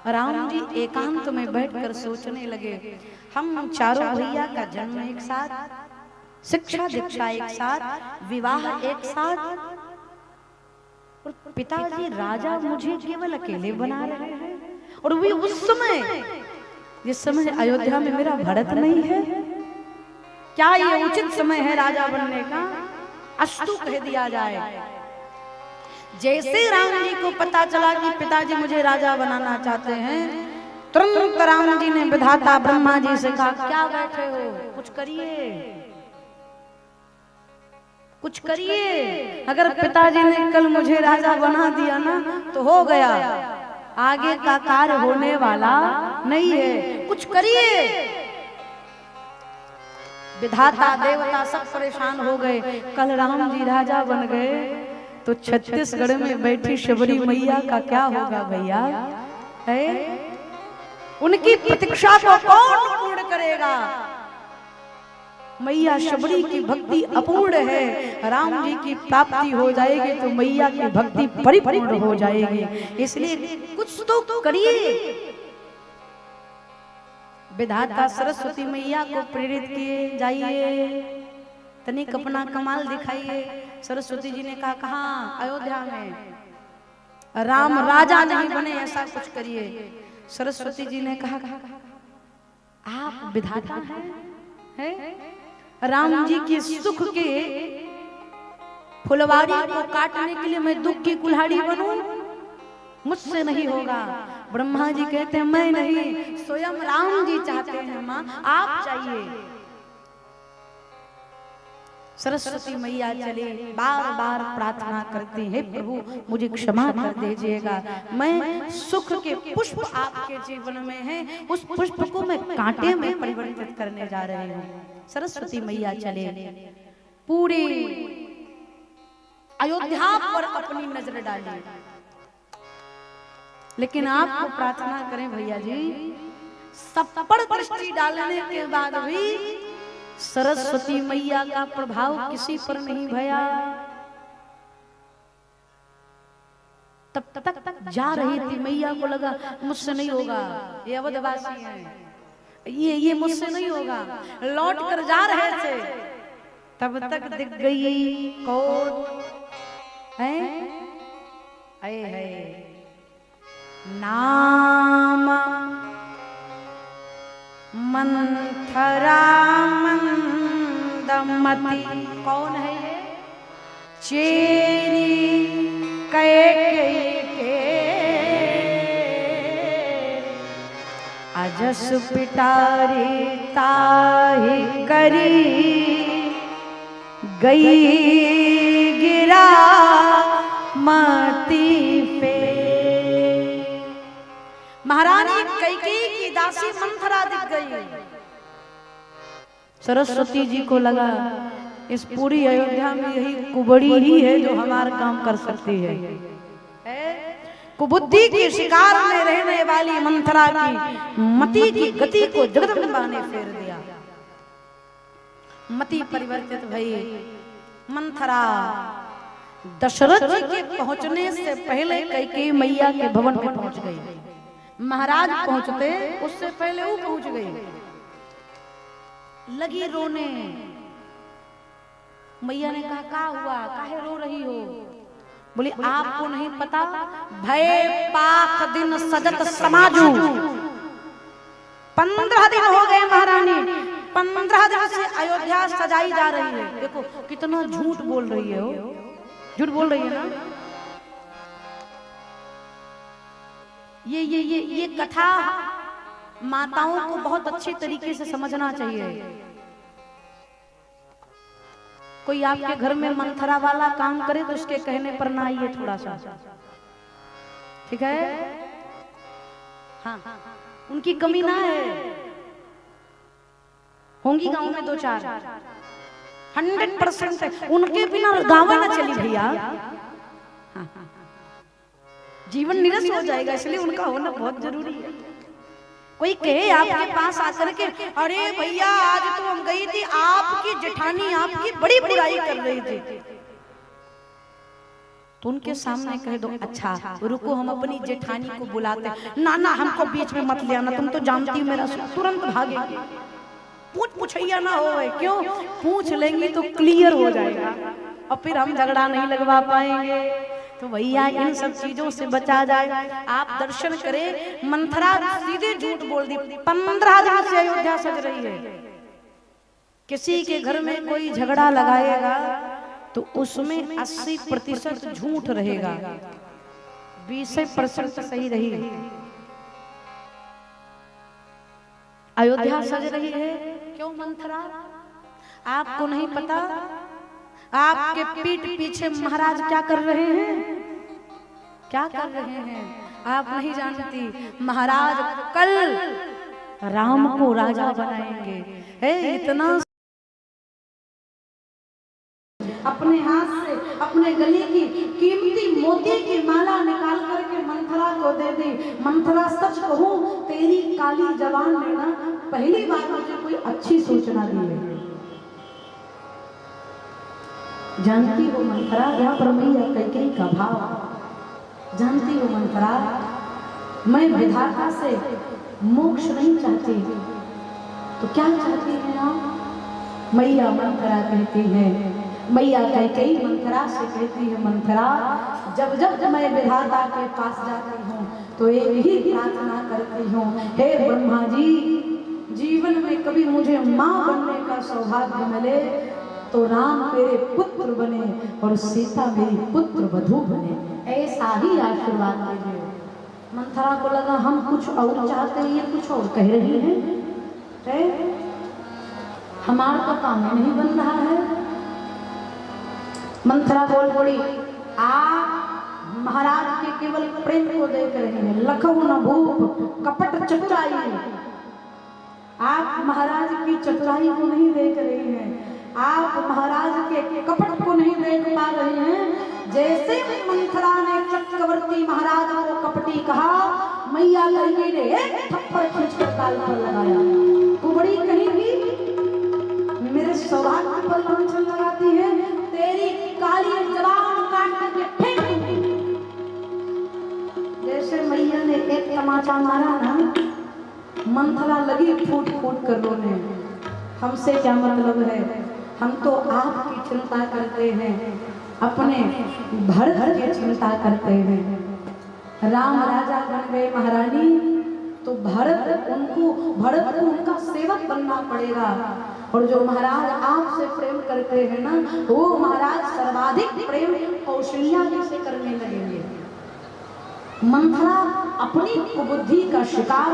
राम जी एकांत में बैठकर सोचने लगे, हम चारों भैया का जन्म एक साथ, शिक्षा दीक्षा एक साथ, विवाह एक साथ, और पिताजी राजा मुझे केवल अकेले बना रहे हैं, और भी उस समय जिस समय अयोध्या में मेरा भरत नहीं है। क्या ये उचित समय है राजा बनने का? अस्तु कह दिया जाए। जैसे राम जी को पता चला कि पिताजी मुझे राजा बनाना चाहते हैं, तुरंत राम जी ने विधाता ब्रह्मा जी से कहा, क्या बैठे हो, कुछ करिए, कुछ करिए। अगर पिताजी ने कल मुझे राजा बना दिया ना तो हो गया, आगे का कार्य होने वाला नहीं है, कुछ करिए। विधाता देवता सब परेशान हो गए। कल राम जी राजा बन गए तो छत्तीसगढ़ में बैठी शबरी मैया का क्या होगा भैया? है उनकी प्रतीक्षा को कौन पूर्ण करेगा? मैया शबरी की भक्ति अपूर्ण है, राम जी की प्राप्ति हो जाएगी तो मैया की भक्ति परिपूर्ण हो जाएगी, इसलिए कुछ तो करिए। विधाता सरस्वती मैया को प्रेरित किए, जाइए तनिक अपना कमाल दिखाइए। सरस्वती जी ने कहा, कहाँ? अयोध्या में राम राजा नहीं बने ऐसा कुछ करिए। सरस्वती जी ने कहा, आप विधाता हैं? राम जी के सुख के फुलवारी को काटने के लिए मैं दुख की कुल्हाड़ी बनूं? मुझसे नहीं होगा। ब्रह्मा जी कहते हैं, मैं नहीं, स्वयं राम जी चाहते हैं माँ, आप चाहिए। सरस्वती मैया चले, बार बार प्रार्थना करती है, प्रभु मुझे क्षमा कर दीजिएगा, मैं सुख के पुष्प आपके जीवन में है, उस पुष्प को मैं कांटे में परिवर्तित करने जा रही हूँ। सरस्वती मैया चले, पूरी अयोध्या पर अपनी नजर डाली, लेकिन आपको प्रार्थना करें भैया जी, सब पर दृष्टि डालने के बाद भी सरस्वती मैया का प्रभाव किसी पर नहीं भया। तब तक जा रही थी, मैया को लगा मुझसे नहीं होगा, ये अवधवासी हैं, ये मुझसे नहीं होगा, लौट कर जा रहे थे, तब तक दिख गई कौन है? नाम मंथरा मंदमती। कौन है ये? चेरी कैकेयी के अजस पिटारी ताहि करी, गई गिरा मती पे। महारानी कैकेयी की दासी मंथरा दिख गई। सरस्वती जी को लगा इस पूरी अयोध्या में यही कुबड़ी ही है जो हमारा काम कर सकती है। कुबुद्धि के शिकार में रहने वाली मंथरा की मति की गति को जगदम्बा ने फेर दिया। मति परिवर्तित भई। मंथरा दशरथ जी के पहुंचने से पहले कैकेयी मैया के भवन में पहुंच गई। महाराज पहुंचते उससे पहले वो पहुंच गई। लगी रोने। मैया ने कहा, क्या हुआ, काहे रो रही हो? बोली, आपको नहीं पता, भय पाक दिन सजत समाजू। 15 दिन हो गए महारानी, 15 दिन से अयोध्या सजाई जा रही है। देखो कितना झूठ बोल रही है, झूठ बोल रही है ना। ये कथा माताओं को बहुत अच्छे तरीके से समझना चाहिए। कोई आपके घर में मंथरा वाला काम करे तो उसके कहने पर ना आइए थोड़ा सा, ठीक है? हाँ, उनकी कमी ना है, होंगी गांव में 2-4, 100% है। उनके बिना गाँव ना चली भैया, हाँ, जीवन निरस हो जाएगा, इसलिए उनका होना बहुत जरूरी है। कोई कहे आपके पास आकर के, अरे भैया आज तो हम गई थी, आपकी जेठानी आपकी बड़ी बुराई कर रही थी, तो उनके सामने कह दो अच्छा रुको हम अपनी जेठानी को बुलाते। ना ना हमको बीच में मत ले आना, तुम तो जानती हो मेरा तुरंत भागेंगे। पूछ पूछैया ना हो, क्यों पूछ लेंगी तो क्लियर हो जाएगा और फिर हम झगड़ा नहीं लगवा पाएंगे। तो भैया इन सब चीजों से बचा जाए। आप दर्शन करें, मंथरा सीधे झूठ बोल दी। 15 दिन से अयोध्या सज रही है। किसी के घर में कोई झगड़ा लगाएगा तो उसमें 80% झूठ रहेगा, 20% सही रही। अयोध्या सज रही है क्यों मंथरा? आपको नहीं पता आपके पीठ पीछे महाराज क्या कर रहे हैं? क्या कर रहे हैं आप नहीं जानती। महाराज कल राम को राजा बनाएंगे। इतना अपने हाथ से अपने गले की कीमती मोती की माला निकाल करके मंथरा को दे दी। मंथरा सच कहूं तेरी काली जबान ने ना पहली बार मुझे कोई अच्छी सूचना दी है। जानती हो मंथरा, यहाँ पर मैया कैकेयी का भाव जानती हो मंथरा, मैं विधाता से मोक्ष नहीं चाहती तो क्या चाहती है ना? मैया मंथरा कहती है, मैया कैकेयी मंथरा से कहती है मंथरा जब जब मैं विधाता के पास जाती हूँ तो एक ही प्रार्थना करती हूँ, हे ब्रह्मा जी जीवन में कभी मुझे माँ बनने का सौभाग्य मिले तो राम मेरे पुत्र बने और सीता मेरी पुत्र वधू बने। ऐसा ही आशीर्वाद दीजिए। मंथरा को लगा हम कुछ और चाहते हैं, ये कुछ और कह रही है? हमारा तो काम नहीं बन रहा है। मंथरा बोल पड़ी, आप महाराज के केवल प्रेम को देख रहे हैं, लखऊ न भूप कपट चतुराई। आप महाराज की चतुराई को नहीं देख रहे हैं, आप महाराज के कपट को नहीं देख पा रहे हैं। जैसे मंथरा ने चक्रवर्ती महाराज को कपटी कहा, मैया कैकेयी ने एक थप्पड़ खींचकर गाल पर लगाया। कुबड़ी कहेगी मेरे सौभाग्य पर लांछन लगाती है, तेरी काली जबान काट के फेंक दूंगी। जैसे मैया ने एक तमाचा मारा ना, मंथरा लगी फूट फूट कर रोने। हमसे क्या मतलब है, हम तो आपकी चिंता करते हैं, अपने भरत की चिंता करते हैं। राम राजा बन गए महारानी तो भरत को उनका सेवक बनना पड़ेगा। और जो महाराज आपसे प्रेम करते हैं ना, वो महाराज सर्वाधिक प्रेम कौशल्या जी से करने लगेंगे। मंथरा अपनी कुबुद्धि का शिकार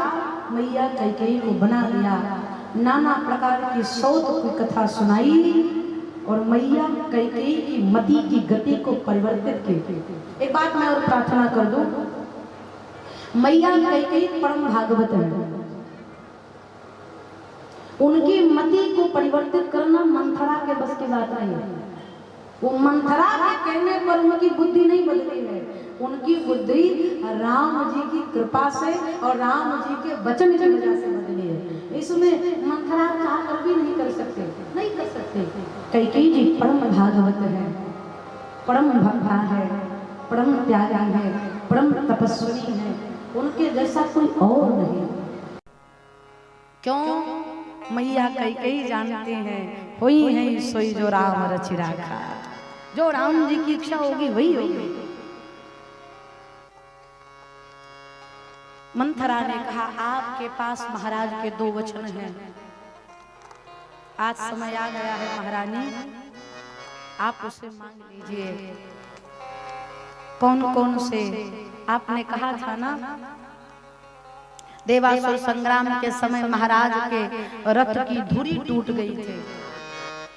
मैया कैकेयी को बना दिया। नाना प्रकार की सौत की कथा सुनाई और मैया कैकेयी की मति की गति को परिवर्तित की। एक बात मैं और प्रार्थना कर दूं, मैया कैकेयी परम भागवत है, उनकी मति को परिवर्तित करना मंथरा के बस की बात नहीं है। वो मंथरा के कहने पर उनकी बुद्धि नहीं बदली है, उनकी बुद्धि राम जी की कृपा से और राम जी के वचन की वजह से बदली है। इसमें मंथरा चाह कर भी नहीं कर सकते, नहीं कर सकते। कैकेयी जी परम भागवत है, परम भक्ता है, परम त्यागी है, परम तपस्वी है, उनके जैसा कोई और नहीं। क्यों? मैया कैकेयी जानते हैं होई है सोई जो राम रचि राखा, जो राम जी की इच्छा होगी वही होगी। मंथरा ने कहा आपके पास महाराज के 2 वचन हैं, आज समय आ गया है महारानी, आप उसे मांग लीजिए। कौन कौन से? आपने कहा था ना देवासुर संग्राम के समय महाराज के रथ की धुरी टूट गई थी,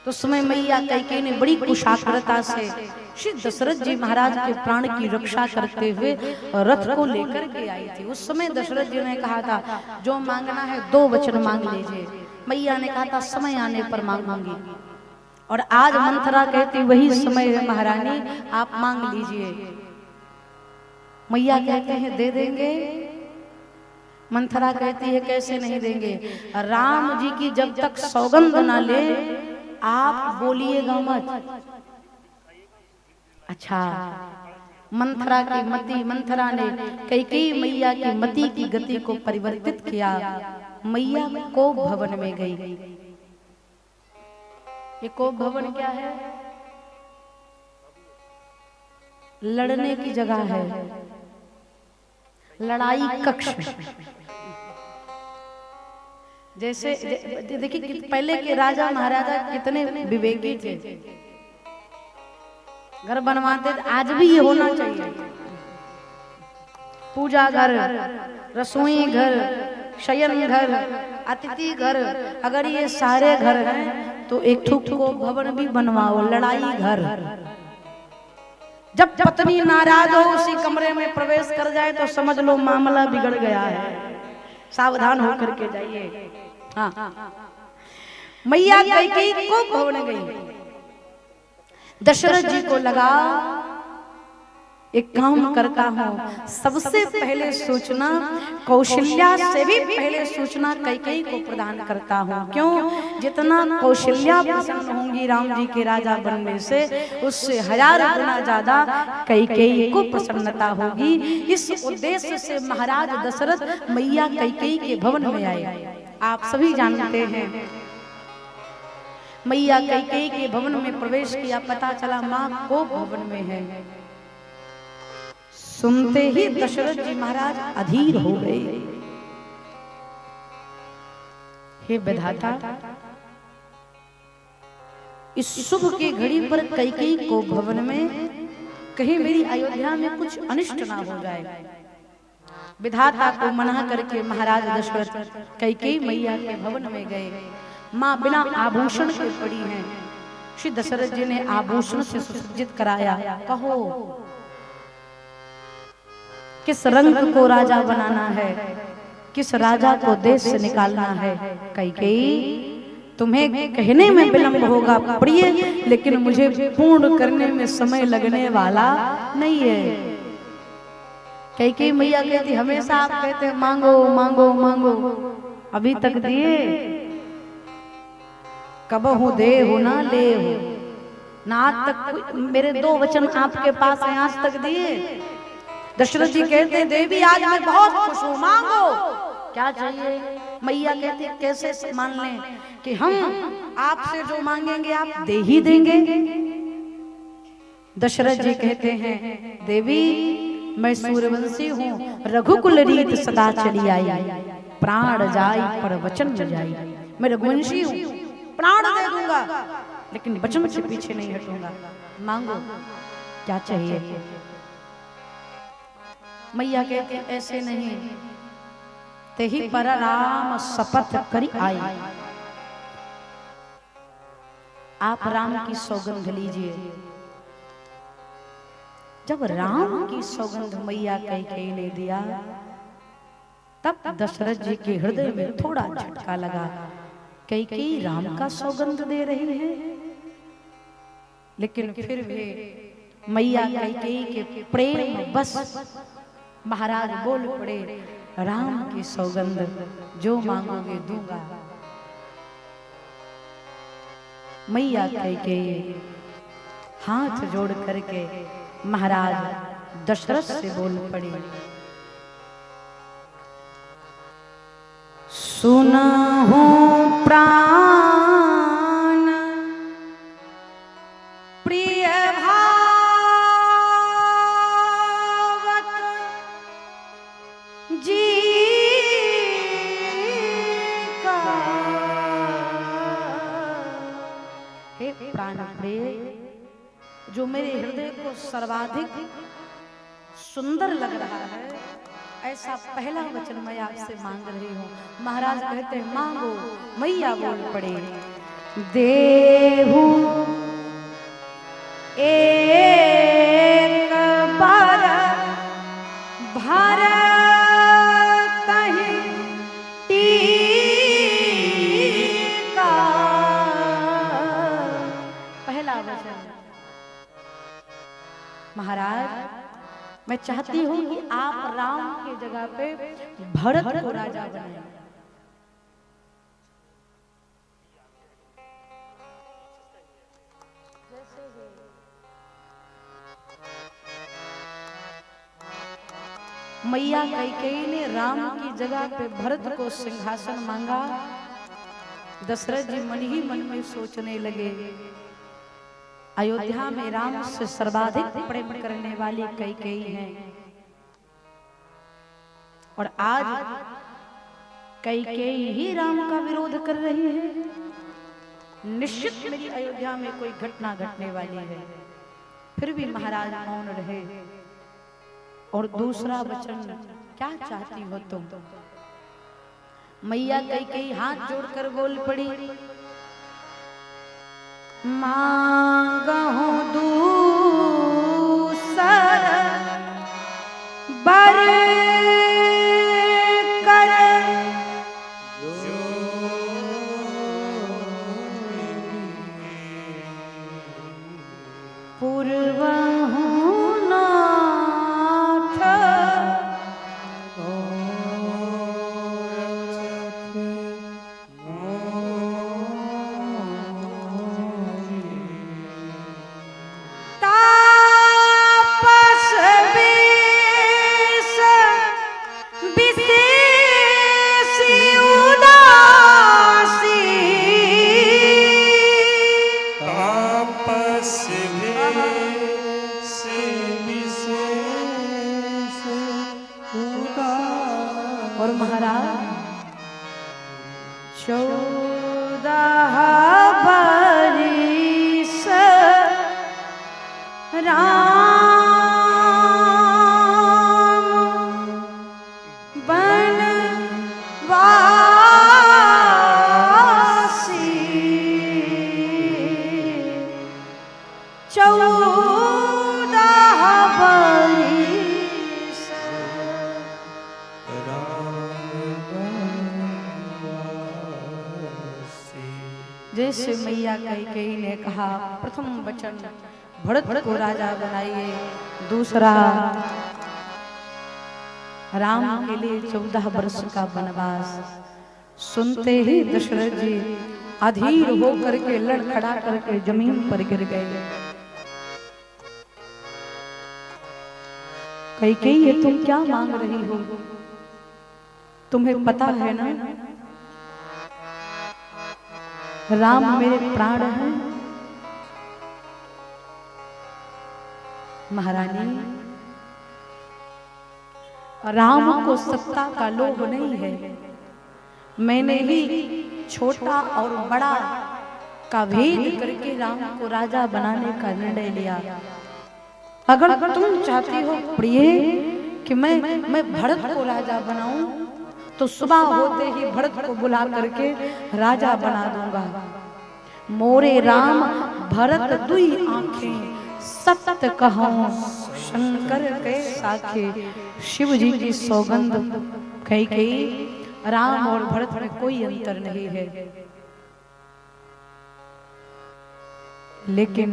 तो समय मैया कैकेयी ने बड़ी कुशाग्रता से श्री दशरथ जी महाराज के प्राण की रक्षा करते हुए रथ को लेकर के आई थी। उस समय दशरथ जी ने कहा था जो मांगना है 2 वचन मांग लीजिए। मैया ने कहा था समय आने पर मांगूंगी, और आज मंथरा कहती वही समय है महारानी, आप मांग लीजिए। मैया कहते हैं दे देंगे। मंथरा कहती है कैसे नहीं देंगे, राम जी की जब तक सौगंध ना ले आप बोलिएगा मत। अच्छा मंथरा की मति, मंथरा ने कैकेयी मैया की मति की गति को परिवर्तित किया। मैया कोप भवन में गई। ये कोप भवन क्या है? लड़ने की जगह है, लड़ाई कक्ष। जैसे देखिए पहले के राजा महाराजा कितने विवेकी थे, घर बनवाते थे। आज भी ये होना चाहिए। पूजा घर, रसोई घर, शयन घर, अतिथि घर, अगर ये सारे घर हैं तो एक ठुक को भवन भी बनवाओ, लड़ाई घर। जब पत्नी नाराज हो उसी कमरे में प्रवेश कर जाए तो समझ लो मामला बिगड़ गया है, सावधान होकर के जाइए। हाँ, मैया कैकेयी को भवन गई। दशरथ जी को लगा एक काम करता हूँ, सबसे पहले सूचना कौशल्या से भी पहले सूचना कैकेयी को प्रदान करता हूँ। क्यों? जितना कौशल्या प्रसन्न होंगी राम जी के राजा बनने से, उससे 1000 गुना ज्यादा कैकेयी को प्रसन्नता होगी। इस उद्देश्य से महाराज दशरथ मैया कैकेयी के भवन में आए। आप सभी जानते हैं मैया कैकेयी के भवन में प्रवेश किया, पता चला मां को भवन में है। सुनते ही दशरथ जी महाराज अधीर हो गए। हे विधाता, इस शुभ की घड़ी पर कैकेयी को भवन में, कहीं मेरी अयोध्या में कुछ अनिष्ट ना हो जाए। विधाता को मना करके महाराज दशरथ कैकेयी मैया के भवन में गए। मां बिना आभूषण के पड़ी हैं। श्री दशरथ जी ने आभूषण से सुसज्जित कराया। कहो किस रंग को राजा बनाना है, किस राजा को देश से निकालना है। कैकेयी, तुम्हें कहने में विलंब होगा प्रिय, लेकिन मुझे पूर्ण करने में समय लगने वाला नहीं है। कैकेयी मैया कहती, हमेशा आप कहते मांगो मांगो मांगो, अभी तक दिए? कब हो दे हो ना ले हो ना, आज तक मेरे 2 वचन आपके पास हैं, आज तक दिए? दशरथ जी कहते हैं, देवी आज मैं बहुत खुश हूं, मांगो क्या चाहिए। मैया कहती है, कैसे मान लें कि हम आपसे जो मांगेंगे आप दे ही देंगे। दशरथ जी कहते हैं, देवी मैं सूर्यवंशी हूँ, रघुकुल रीत सदा चली आई, प्राण जाई पर वचन न जाई। मैं रघुवंशी हूँ, प्राण दे दूंगा लेकिन वचन से पीछे नहीं हटूंगा। मांगो क्या चाहिए। मैया कहती ऐसे नहीं, तेहि पर राम शपथ करी आई। आप राम की सौगंध लीजिए। जब राम की सौगंध मैया कैकेयी ने दिया, तब दशरथ जी के हृदय में थोड़ा झटका लगा। कैकेयी राम का सौगंध दे रही है, लेकिन फिर भी मैया कैकेयी के प्रेम बस महाराज बोल पड़े, राम की सौगंध जो मांगोगे दूंगा। मैया कैकेयी हाथ जोड़ करके महाराज दशरथ से बोल पड़ी, सुना हूं प्राण प्रिय जी का। हे प्राण प्रिय, जो मेरे हृदय को सर्वाधिक सुंदर लग रहा है, ऐसा पहला वचन मैं आपसे मांग रही हूँ। महाराज कहते हैं मांगो। मैया बोल पड़े, देहु एक बार भर महाराज, मैं चाहती हूँ कि आप राम की जगह पे भरत को राजा बनाएं। मैया कैकेयी ने राम की जगह पे भरत को सिंहासन मांगा। दशरथ जी मन ही मन में सोचने लगे, अयोध्या में राम से सर्वाधिक प्रेम करने वाली कैकेयी है, और आज कैकेयी ही राम का विरोध कर रही है। निश्चित मेरी अयोध्या में कोई घटना घटने वाली है। फिर भी महाराज मौन रहे। और दूसरा वचन, क्या चाहती हो तुम? मैया कैकेयी हाथ जोड़कर बोल पड़ी, मांगहु दूसर बर कर पूर्वहु नाथ तापस विष विशेषी उदासी तापस विशेष उदासी। और महाराज 14 बरिस राम बनवासी, 14 बरिस जैसे मैया कैकेयी ने कहा, प्रथम वचन भरत को राजा बनाइए, दूसरा राम के लिए 14 वर्ष का वनवास। सुनते ही दशरथ जी अधीर होकर के लड़खड़ा करके जमीन पर गिर गए। कैकेयी तुम क्या मांग रही हो? तुम्हें पता है ना राम मेरे प्राण हैं। महारानी, राम को सत्ता का लोभ नहीं है। मैंने ही छोटा और बड़ा का भेद करके राम को राजा बनाने का निर्णय लिया। अगर तुम चाहती हो प्रिय कि मैं भरत को राजा बनाऊं, तो सुबह होते ही भरत को बुला करके राजा बना दूंगा। मोरे राम भरत दुई आंखें, सत्य कहूं शंकर के साखे। शिव जी की सौगंध कैकेयी, राम और भरत में कोई अंतर नहीं है। लेकिन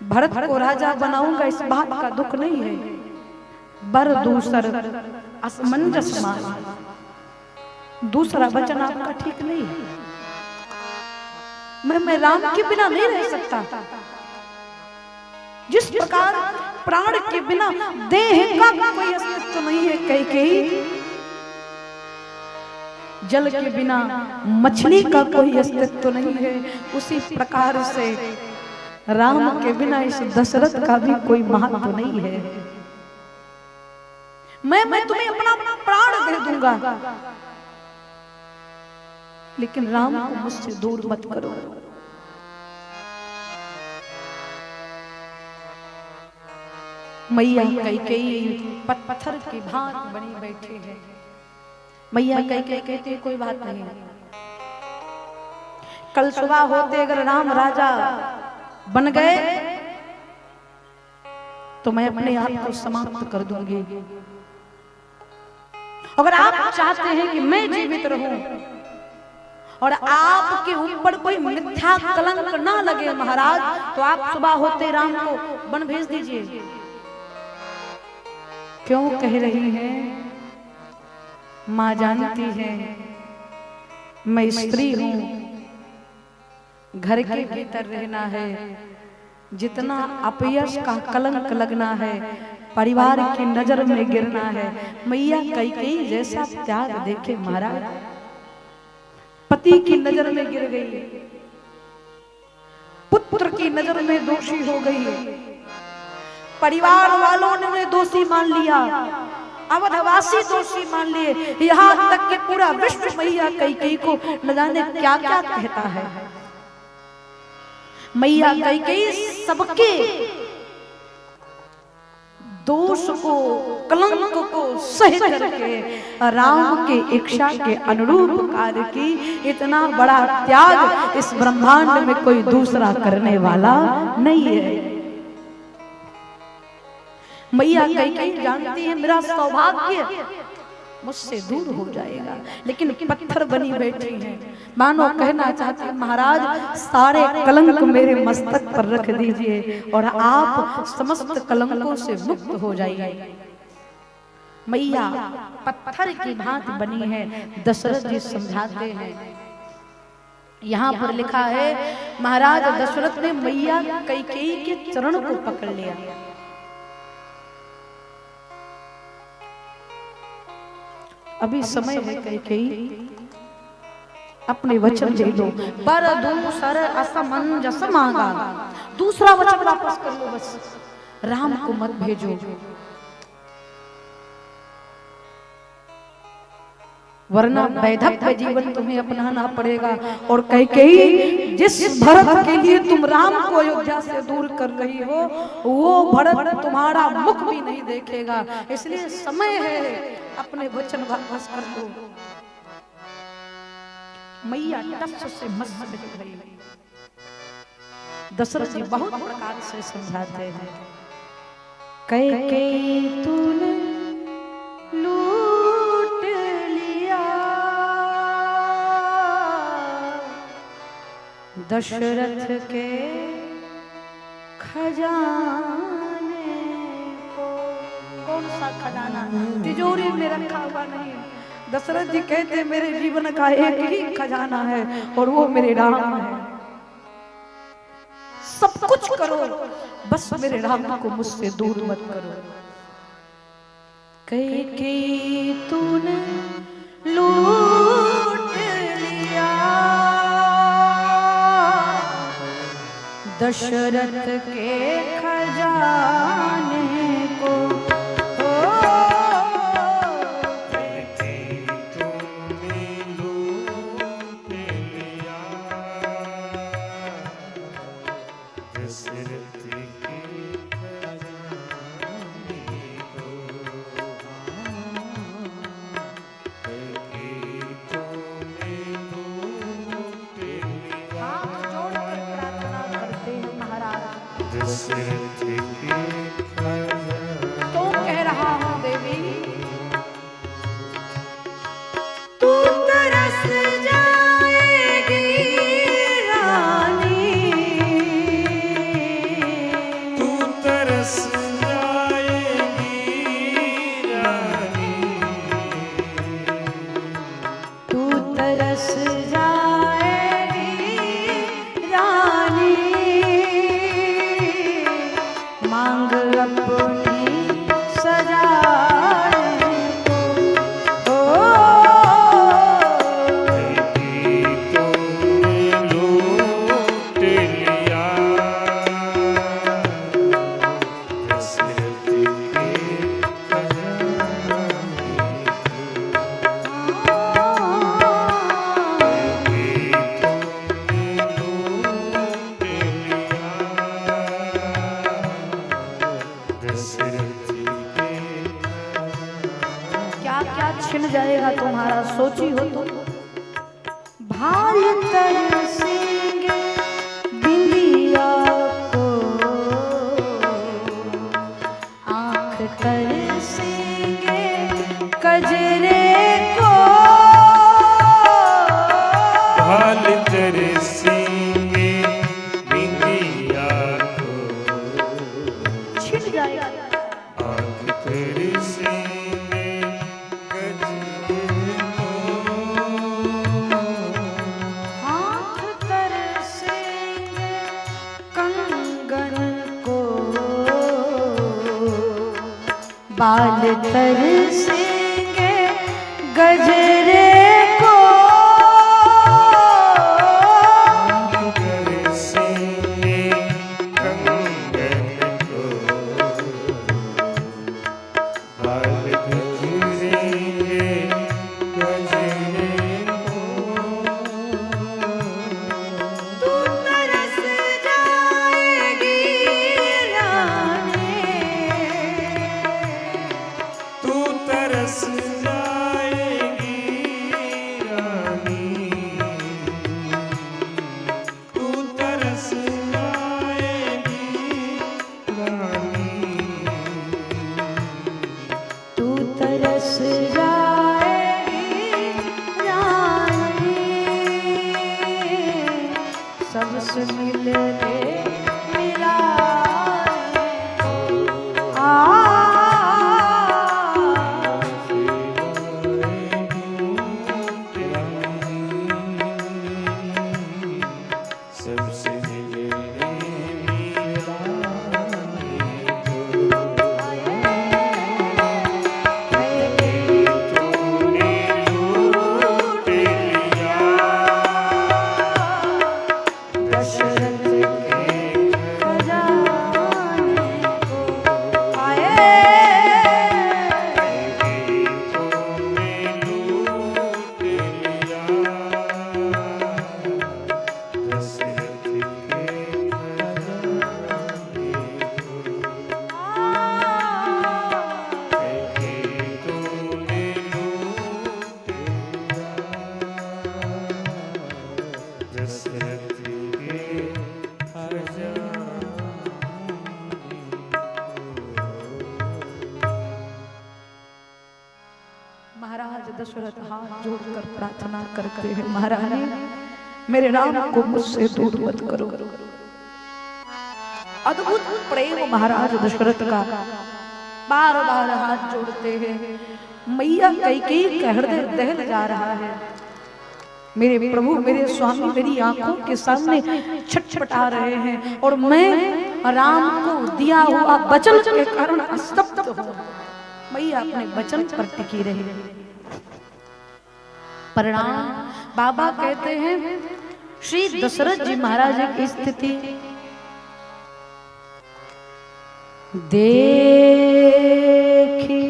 भरत को राजा बनाऊंगा इस बात का दुख नहीं है। बर दूसर असमंजस मान, दूसरा वचन आपका ठीक नहीं है। मैं राम के बिना नहीं रह सकता। जिस प्रकार प्राण के बिना देह का कोई अस्तित्व नहीं है कैकेयी, जल के बिना मछली का कोई अस्तित्व नहीं है, उसी प्रकार से राम के बिना इस दशरथ का भी कोई महत्व नहीं है। मैं तुम्हें अपना प्राण दे दूंगा, लेकिन राम को मुझसे दूर मत करो। मैया कैकेयी पत्थर की भांत बनी बैठी है। मैया कैकेयी कहती है कोई बात नहीं, कल सुबह होते अगर राम राजा बन गए तो मैं अपने आप को समाप्त कर दूंगी। अगर आप चाहते हैं कि मैं जीवित रहूं और आपके ऊपर कोई मिथ्या कलंक ना लगे महाराज, तो आप सुबह होते राम को वन भेज दीजिए। क्यों कह रही हैं? मां जानती है मैं स्त्री हूं, घर के भीतर रहना है, जितना अपयश का कलंक लगना है परिवार की नजर में गिरना है। मैया कैकेयी जैसा त्याग देखे महाराज, पति की नजर में गिर गई, पुत्र की नजर में दोषी हो गई, परिवार वालों ने दोषी मान लिया, अवधवासी दोषी मान लिए, यहाँ तक कि पूरा विश्व मैया कैकेयी को न जाने क्या क्या कहता है। मैया कैकेयी सबके दोष को, कलंक को सह करके राम के इच्छा के अनुरूप कार्य की। इतना बड़ा त्याग इस ब्रह्मांड में कोई दूसरा करने वाला नहीं है। मैया कैकेयी जानती है मेरा सौभाग्य मुझसे दूर हो जाएगा, लेकिन पत्थर बनी बैठी है, मानो कहना चाहती है महाराज सारे कलंक मेरे मस्तक पर रख दीजिए और आप समस्त कलंकों से मुक्त हो जाइए। मैया पत्थर की भांति बनी है। दशरथ जी समझाते हैं, यहाँ पर लिखा है महाराज दशरथ ने मैया कैकेयी के चरण को पकड़ लिया। अभी समय है कैकेयी, अपने वचन दे दो। पर दूसर असमंजस मांगा, दूसरा वचन वापस कर लो, बस राम को मत भेजो। वरना वैधव्य जीवन तुम्हें अपनाना पड़ेगा। और कैकेयी जिस भरत के लिए तुम राम को अयोध्या से दूर कर रही हो, वो भरत तुम्हारा मुख भी नहीं देखेगा। इसलिए समय है, अपने वचन वापस कर दो। मैया टस से मस रह गई। दशरथ जी बहुत प्रकार से समझाते हैं, कैकेयी तूने लूट लिया दशरथ के खजाने को। कौन सा खजाना? तिजोरी में रखा हुआ नहीं। दशरथ जी कहते मेरे जीवन का एक ही खजाना है और वो मेरे राम है। सब कुछ करो, बस मेरे राम को मुझसे दूर मत करो। कैकेयी तूने लूट लिया दशरथ के खजाने को। तो कह रहा हूं देवी, तू तरस जाएगी रानी, तू तरस जाएगी रानी, तू तरस जाएगी रानी, मांग अपनी सजाए को। कैकेयी तूने लूट लिया दशरथ के खजाने को। कैकेयी तूने लूट लिया दशरथ के क्या क्या छिन जाएगा तुम्हारा, सोची हो तो। भाल तरसेंगे बिंदिया को, आंख तरसेंगे कजरे को। भाल तरसेंगे बिंदिया को, छिन जाएगा। आँख तरसेंगे गजरे को। हाथ तरसेंगे कंगन को, बाल तरसेंगे गजरे को, तरसेंगे कंगन को, बाल गजरेंगे गजरे को। तू तरस जाएगी रानी, तू तरस जाएगी रानी, तू तरस जाएगी रानी, तू तरस जाएगी रानी, सबसे मिलने मिला सबसे मिलने मिलाने को। तूने लूट लिया दशरथ के खजाने को। आए तूने लूट लिया दशरथ के खजाने को। तूने लूट लिया दशरथ के खजाने को। महाराज दशरथ हाथ जोड़कर प्रार्थना करते हैं, महारानी मेरे राम को मुझसे दूर मत करो। अद्भुत प्रेम महाराज दशरथ का, बार बार हाथ जोड़ते हैं। मैया कैकेयी का हृदय दहल जा रहा है। मेरे प्रभु मेरे स्वामी मेरी आंखों के सामने छटपटा रहे हैं और मैं राम को दिया हुआ वचन के कारण स्तब्ध हूं। मैया अपने वचन पर टिकी रही। परिणाम बाबा कहते हैं श्री दशरथ जी महाराज की स्थिति देखी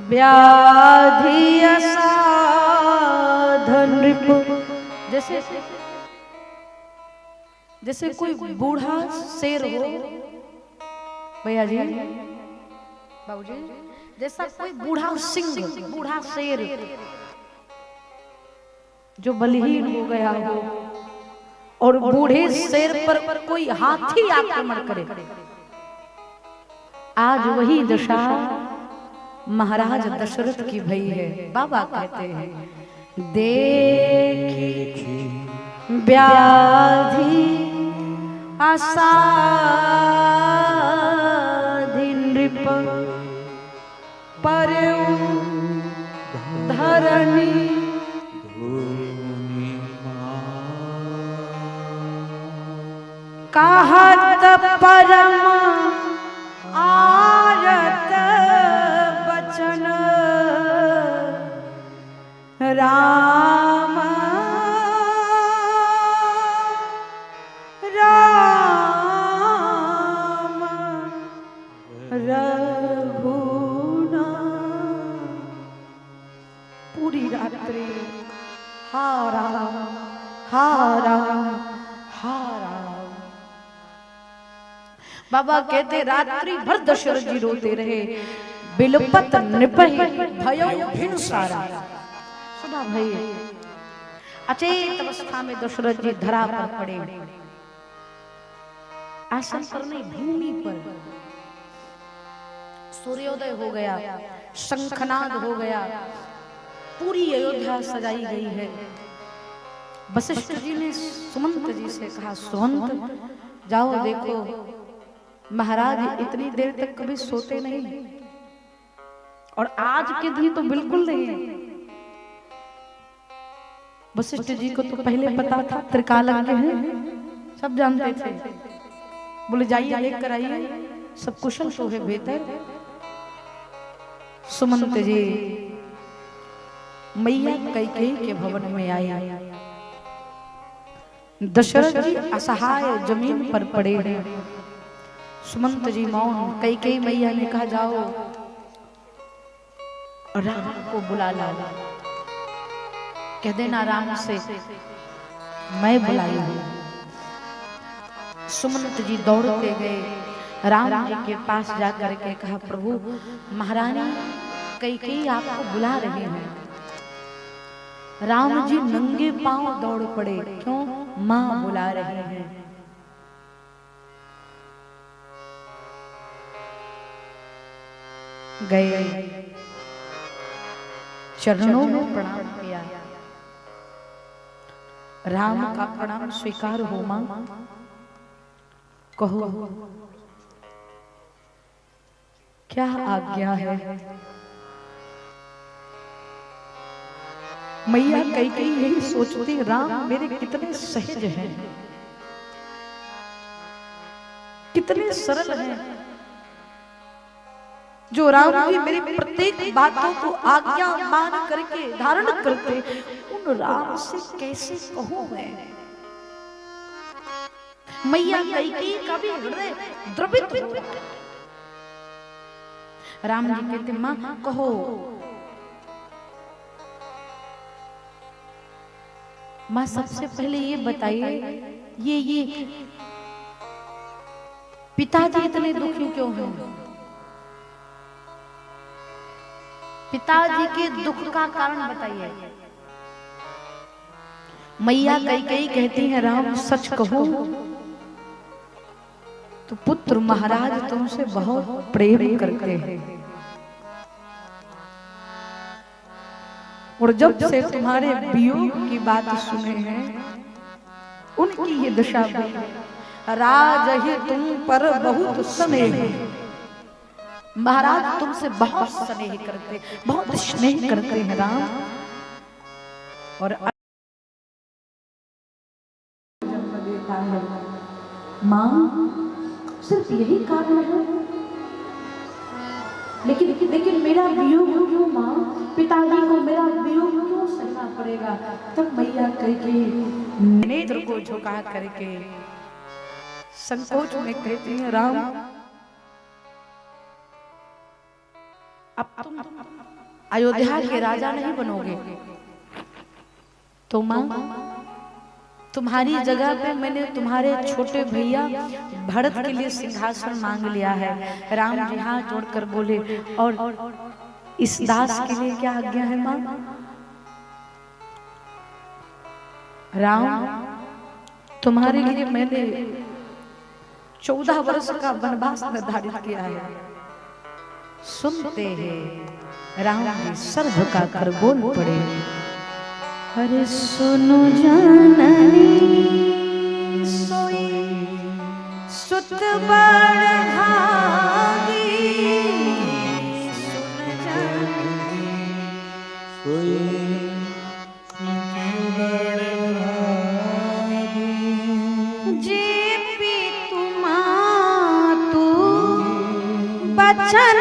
व्याधि असाधन रिपु। जैसे कोई बूढ़ा शेर हो, भैया जी बाबूजी, जैसा कोई बूढ़ा सिंह, बूढ़ा शेर जो बलहीन हो गया हो और बूढ़े शेर पर कोई हाथी आक्रमण करे, आज वही दशा महाराज दशरथ की भई है। बाबा कहते हैं देखी व्याधि असाधिन नृप परउ धरणी कहत परम आरत बचन राम राम रघुना। पूरी रात्रि हा राम हा राम हा राम। बाबा कहते रात्रि भर दशरथ जी रोते रहे। बिलपत निपहि भयो भिन सारा। सुना भाई, अचेत अवस्था में दशरथ जी धरा पर पड़े, आसन पर नहीं भूमि पर। सूर्योदय हो गया, शंखनाद हो गया, पूरी अयोध्या सजाई गई है। वशिष्ठ जी ने सुमंत जी से कहा, सुमंत जाओ देखो महाराज इतनी देर तक कभी सोते नहीं और आज के दिन तो बिल्कुल नहीं। वशिष्ठ जी को तो पहले पता था त्रिकाल के हैं, सब जानते थे। बोले जाइए लेकर आइए। सब कुशल तो है बेहतर। सुमंत जी मैया कैकेयी के भवन में आया। दशरथ जी असहाय जमीन पर पड़े हैं। सुमंत जी मौन। कैकेयी मैया ने कहा जाओ राम को बुला ला, कह देना राम से मैं बुलाई हूं। सुमंत जी दौड़ते गए राम जी के पास जाकर के कहा प्रभु महारानी कैकेयी आपको बुला रहे हैं। राम जी नंगे पांव दौड़ पड़े। क्यों? मां बुला रही है। गए चरणों में प्रणाम किया। राम का प्रणाम स्वीकार हो मां, कहो क्या आज्ञा है। मैया कैकेयी यही सोचती राम मेरे कितने सहज हैं, कितने सरल हैं, जो राम जी मेरी प्रत्येक बातों को आज्ञा मान करके धारण करते, उन राम से कैसे कहूं मैं। मैया कैकेयी का भी हृदय द्रवित हुआ। राम जी कहते मां कहो। मां सबसे पहले ये बताइए ये पिताजी इतने दुखी क्यों हैं? पिताजी के दुख का कारण बताइए। मैया कैकेयी कहती है राम सच कहो तो पुत्र महाराज तुमसे बहुत प्रेम करते हैं, और जब से तुम्हारे वियोग की बात सुने हैं उनकी ये दशा हुई। राज ही तुम पर बहुत स्नेह, महाराज तुमसे बहुत स्नेह करते, बहुत स्नेह करते हैं राम। और जन्म देता है मां, सिर्फ यही कारण है। लेकिन मेरा वियोग क्यों मां? पिताजी को मेरा वियोग क्यों सहना पड़ेगा? तब मैया कैकेयी नेत्र को झुका करके संकोच में कहती है राम अब तुम अयोध्या के राजा नहीं बनोगे, तो मां तुम्हारी जगह पे मैंने तुम्हारे छोटे भैया भरत के लिए सिंहासन मांग लिया है। राम जी हाथ जोड़कर बोले और इस दास के लिए क्या आज्ञा है मां? राम तुम्हारे लिए मैंने 14 वर्ष का वनवास निर्धारित किया है। सुनते हैं राम जी सर झुका कर बोल पड़े अरे सुनो जाननी सोई सुत बड़ भागी, सुन जाननी सोई सुत बड़ भागी, जे पी तुमा तू बचन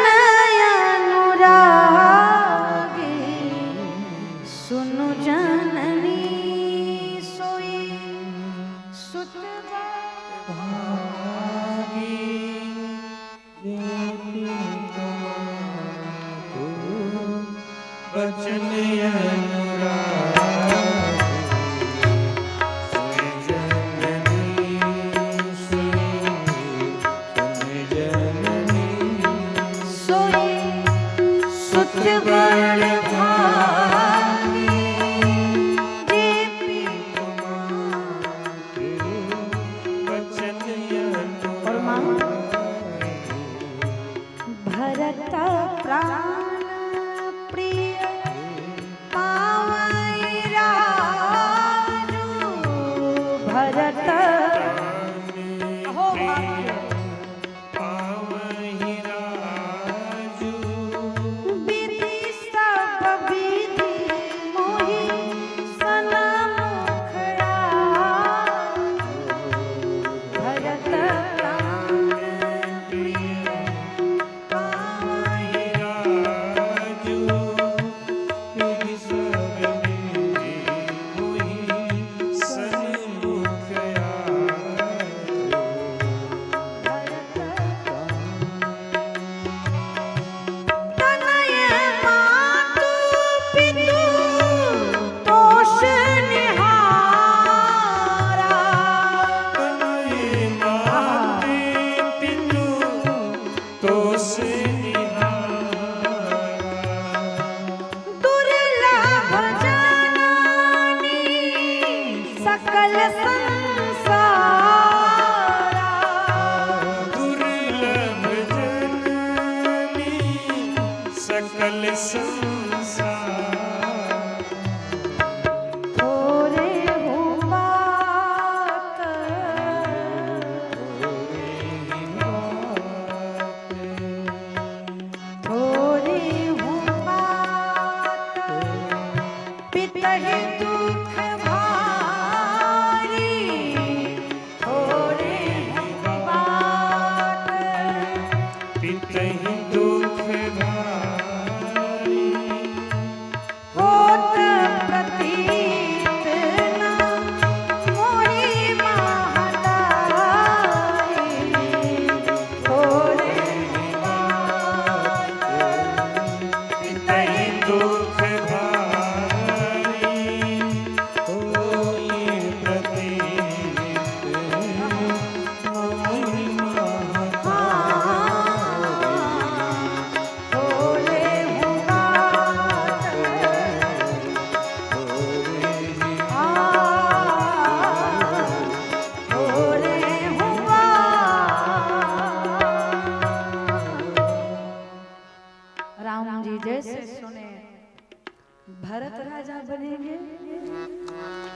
विधि सब विधि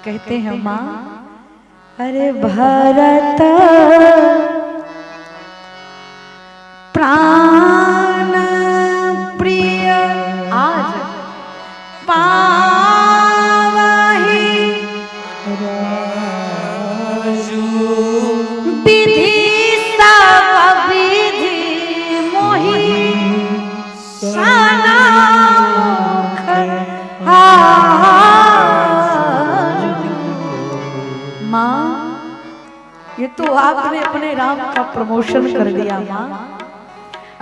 कहते हैं माँ, अरे भरत प्राण प्रिय आज पावहि विधि सब विधि मोहि सनामुख माँ, ये तो आपने अपने राम का प्रमोशन कर दिया माँ।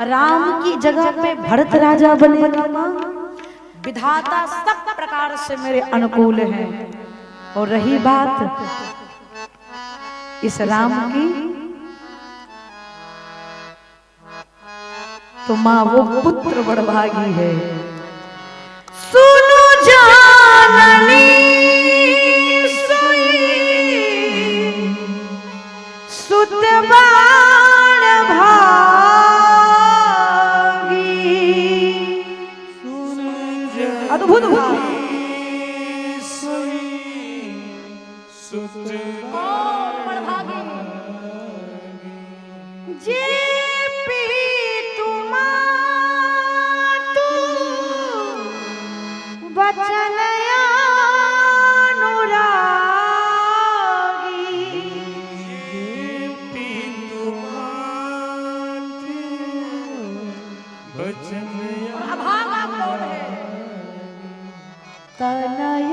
राम की जगह पे भरत राजा बनेगा माँ। विधाता सब प्रकार से मेरे अनुकूल है। और रही बात इस राम की, तो माँ वो पुत्र बड़भागी है। सुनो जाननी सुतबाण भागी, अद्भुत जे पीतु मातु वचन तनय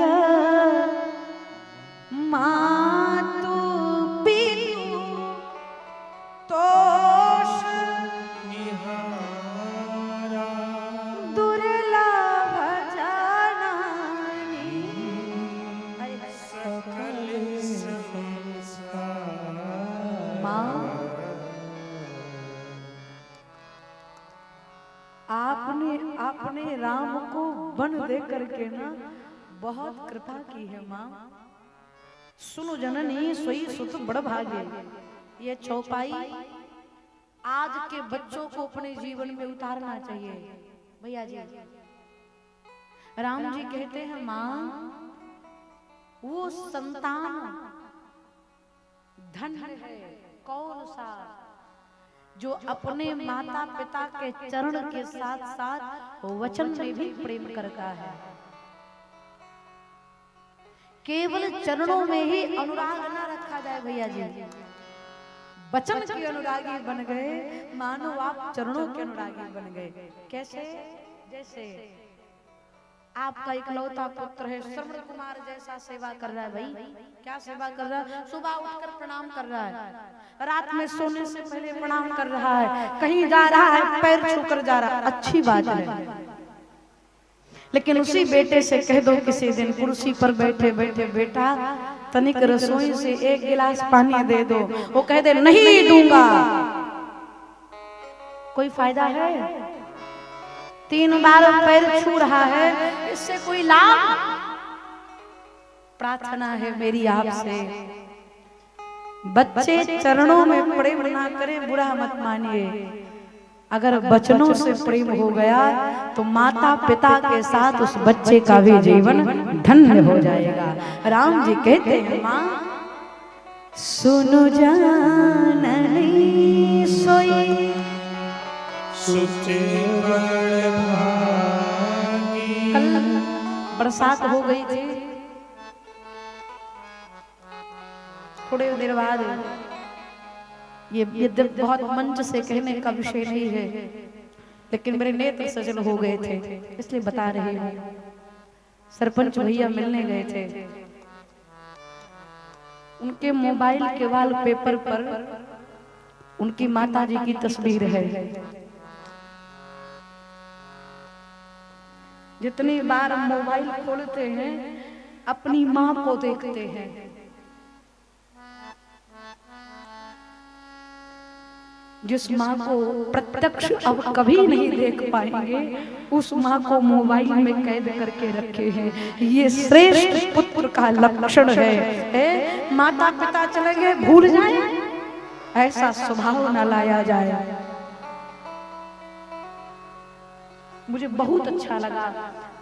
मातु पितु तोष निहारा दुर्लभ जननी सकल संसार। माँ, आपने राम को वन दे करके ना बहुत कृपा की है माँ। सुनो जननी सोई सुत बड़ भागे, ये चौपाई आज के बच्चों को अपने जीवन में उतारना चाहिए भैया जी। राम जी कहते हैं माँ, वो संतान धन है कौन सा जो अपने माता पिता के चरण के साथ साथ वचन में भी प्रेम करता है। केवल चरणों में ही अनुराग न रखा जाए भैया जी। वचन के अनुरागी बन गए, मानो आप चरणों के अनुरागी बन गए। कैसे? जैसे आपका इकलौता पुत्र है, श्रवण कुमार जैसा सेवा कर रहा है। भाई क्या सेवा कर रहा है? सुबह उठकर प्रणाम कर रहा है, रात में सोने से पहले प्रणाम कर रहा है, कहीं जा रहा है पैर छूकर जा रहा है, अच्छी बात है। लेकिन उसी बेटे से कह दो किसी दिन कुर्सी पर बैठे बैठे, बेटा तनिक रसोई से एक गिलास पानी दे दो, वो कह दे नहीं दूंगा, कोई फायदा है? 3 बार पैर छू रहा है, इससे कोई लाभ? प्रार्थना है मेरी आपसे, बच्चे चरणों में प्रेम ना करें, बुरा मत मानिए। अगर बचनों से प्रेम हो गया तो माता पिता के साथ उस बच्चे का भी जीवन धन्य हो जाएगा। राम जी कहते हैं माँ सुनो जाननी सोई सुचे बड़ भागी। कल बरसात हो गई थी, थोड़ी देर बाद ये बहुत मंच से कहने का विषय नहीं है, लेकिन मेरे नेत्र सजल हो गए थे इसलिए बता रही हूँ। सरपंच भैया मिलने गए थे, उनके मोबाइल के वॉलपेपर पर उनकी माता जी की तस्वीर है। जितनी बार मोबाइल खोलते हैं अपनी माँ को देखते हैं। जिस माँ को प्रत्यक्ष अब कभी नहीं देख पाएंगे उस माँ को मोबाइल में कैद करके रखे हैं। ये श्रेष्ठ पुत्र का लक्षण है। माता पिता चले गए भूल जाए, ऐसा स्वभाव न लाया जाए। मुझे बहुत अच्छा लगा।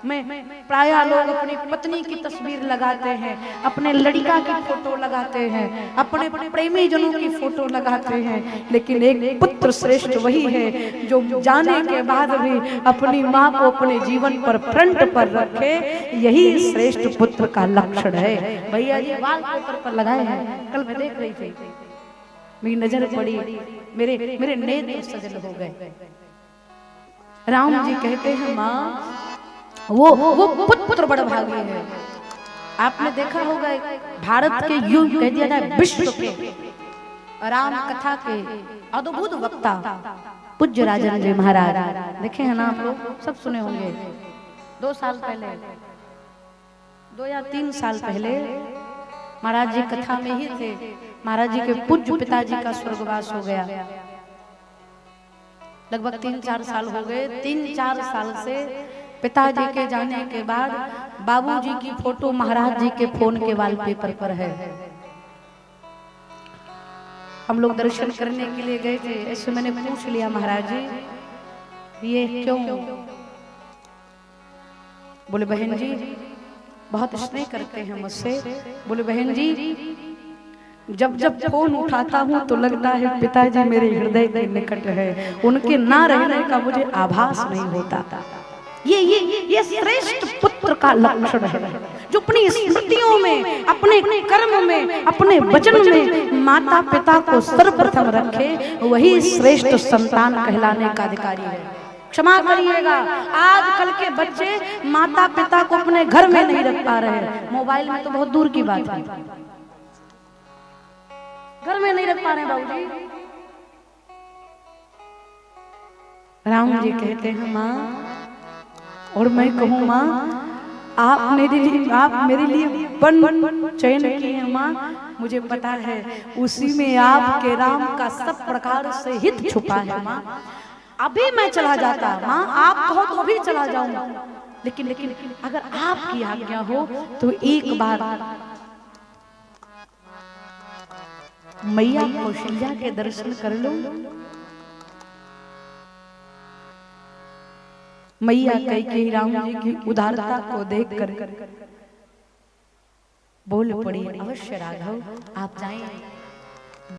मैं प्राय लोग अपनी पत्नी की तस्वीर लगाते हैं, अपने लड़का की फोटो लगाते हैं, अपने प्रेमी जनों की फोटो लगाते हैं, लेकिन एक पुत्र श्रेष्ठ वही है जो जाने के बाद भी अपनी माँ को अपने जीवन पर फ्रंट पर रखे। यही श्रेष्ठ पुत्र का लक्षण है। भैया जी वॉलपेपर पर लगाए हैं, कल मैं देख रही थी, मेरी नजर पड़ी, मेरे नेत्र सजल हो गए। राम जी कहते हैं माँ वो पुत्र बड़ा भागी है। आपने देखा होगा भारत के युग कह दिया जाए विश्व के राम कथा के अद्भुत वक्ता पूज्य राजन जी महाराज, देखे हैं ना आप लोग, सब सुने होंगे। 2 साल पहले 2 या 3 साल पहले महाराज जी कथा में ही थे। महाराज जी के पूज्य पिताजी का स्वर्गवास हो गया। लगभग 3-4 साल हो गए। 3-4 साल से पिताजी के जाने के बाद बाबूजी की फोटो महाराज जी के फोन के वॉलपेपर पर है। हम लोग दर्शन करने के लिए गए थे, ऐसे मैंने पूछ लिया महाराज जी ये क्यों? बोले बहन जी बहुत स्नेह करते हैं मुझसे। बोले बहन जी जब जब फोन उठाता हूँ तो लगता है पिताजी मेरे हृदय के निकट है, उनके ना रहने का मुझे आभास नहीं होता। ये श्रेष्ठ पुत्र का लक्षण है जो अपनी स्मृतियों में, अपने कर्म में, अपने वचन में माता पिता को सर्वप्रथम रखे। वही श्रेष्ठ संतान कहलाने का अधिकारी है। क्षमा करिएगा, आजकल के बच्चे माता पिता को अपने घर में नहीं रख पा रहे हैं। मोबाइल में तो बहुत दूर की बात है, घर में नहीं रख पा रहे बाबूजी। राम जी कहते हैं माँ, और मैं कहूँ माँ आप मेरे लिए वन चयन किए हैं माँ, मुझे पता है उसी में आपके राम का सब प्रकार से हित छुपा है माँ। अभी मैं चला जाता माँ, आप कहो तो अभी चला जाऊं, लेकिन अगर आपकी आज्ञा हो तो एक बार मैया कौशल्या के दर्शन कर लो। मैया कैकेयी राम जी की उदारता को देखकर बोल पड़ी, अवश्य राघव आप जाएं।